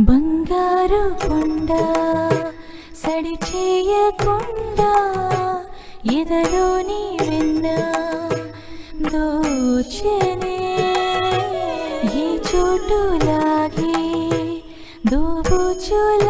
బంగారు కొండ సడి చేయకుండా ఎదలోని వెన్న దోచెనే ఈ చోటు లాగే దోబుచుల